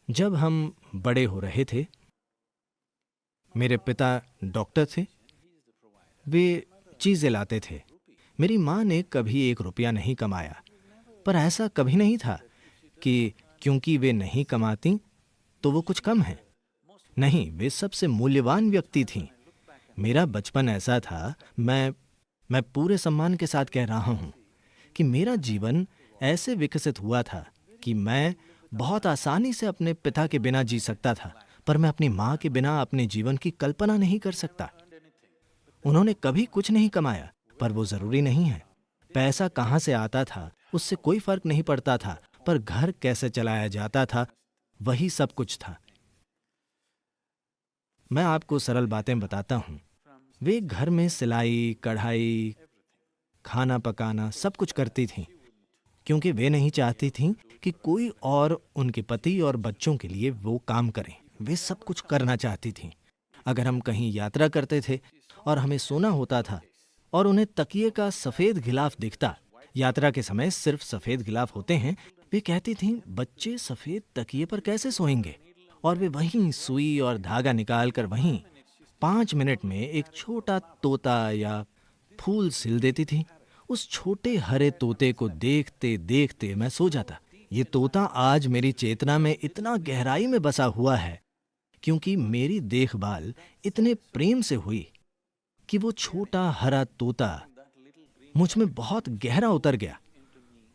जब हम बड़े हो रहे थे, मेरे पिता डॉक्टर थे। वे चीज़ें लाते थे। मेरी माँ ने कभी 1 रुपया नहीं कमाया, पर ऐसा कभी नहीं था कि क्योंकि वे नहीं कमातीं तो वो कुछ कम है। नहीं, वे सबसे मूल्यवान व्यक्ति थीं। मेरा बचपन ऐसा था, मैं पूरे सम्मान के साथ कह रहा हूँ कि मेरा जीवन ऐसे विकसित हुआ था कि मैं बहुत आसानी से अपने पिता के बिना जी सकता था, पर मैं अपनी माँ के बिना अपने जीवन की कल्पना नहीं कर सकता। उन्होंने कभी कुछ नहीं कमाया, पर वो जरूरी नहीं है। पैसा कहाँ से आता था उससे कोई फर्क नहीं पड़ता था, पर घर कैसे चलाया जाता था वही सब कुछ था। मैं आपको सरल बातें बताता हूँ। वे घर में सिलाई, कढ़ाई, खाना पकाना सब कुछ करती थीं, क्योंकि वे नहीं चाहती थीं कि कोई और उनके पति और बच्चों के लिए वो काम करें। वे सब कुछ करना चाहती थीं। अगर हम कहीं यात्रा करते थे और हमें सोना होता था और उन्हें तकिए का सफेद गिलाफ दिखता, यात्रा के समय सिर्फ सफेद गिलाफ होते हैं, वे कहती थीं, बच्चे सफेद तकिए पर कैसे सोएंगे? और वे वहीं सुई और धागा निकालकर वहीं 5 मिनट में एक छोटा तोता या फूल सिल देती थी। उस छोटे हरे तोते को देखते देखते मैं सो जाता। ये तोता आज मेरी चेतना में इतना गहराई में बसा हुआ है क्योंकि मेरी देखभाल इतने प्रेम से हुई कि वो छोटा हरा तोता मुझ में बहुत गहरा उतर गया,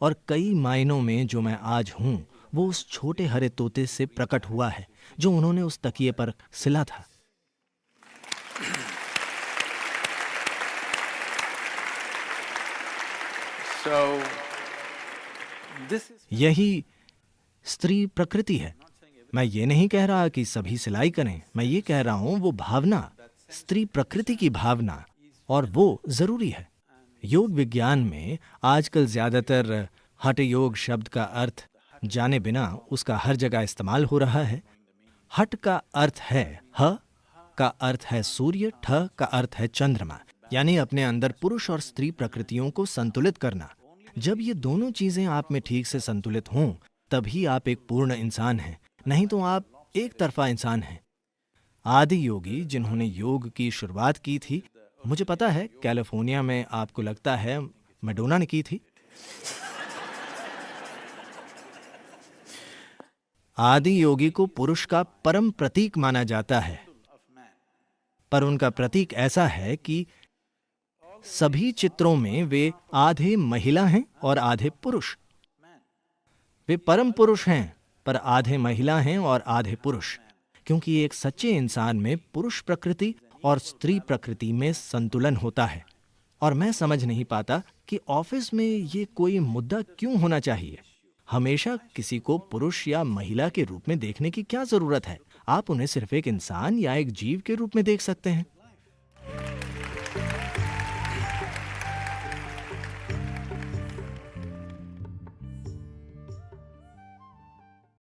और कई मायनों में जो मैं आज हूं वो उस छोटे हरे तोते से प्रकट हुआ है जो उन्होंने उस तकिए पर सिला था। यही स्त्री प्रकृति है। मैं ये नहीं कह रहा कि सभी सिलाई करें, मैं ये कह रहा हूं वो भावना, स्त्री प्रकृति की भावना, और वो जरूरी है। योग विज्ञान में आजकल ज्यादातर हठ योग शब्द का अर्थ जाने बिना उसका हर जगह इस्तेमाल हो रहा है। हठ का अर्थ है ह का अर्थ है सूर्य, ठ का अर्थ है चंद्रमा, यानी अपने अंदर पुरुष और स्त्री प्रकृतियों को संतुलित करना। जब ये दोनों चीजें आप में ठीक से संतुलित हों, तभी आप एक पूर्ण इंसान हैं, नहीं तो आप एक तरफा इंसान हैं। आदि योगी जिन्होंने योग की शुरुआत की थी, मुझे पता है कैलिफोर्निया में आपको लगता है मैडोना ने की थी। आदि योगी को पुरुष का परम प्रतीक माना जाता है, पर उनका प्रतीक ऐसा है कि सभी चित्रों में वे आधे महिला हैं और आधे पुरुष। वे परम पुरुष हैं, पर आधे महिला हैं और आधे पुरुष, क्योंकि एक सच्चे इंसान में पुरुष प्रकृति और स्त्री प्रकृति में संतुलन होता है। और मैं समझ नहीं पाता कि ऑफिस में ये कोई मुद्दा क्यों होना चाहिए। हमेशा किसी को पुरुष या महिला के रूप में देखने की क्या जरूरत है? आप उन्हें सिर्फ एक इंसान या एक जीव के रूप में देख सकते हैं।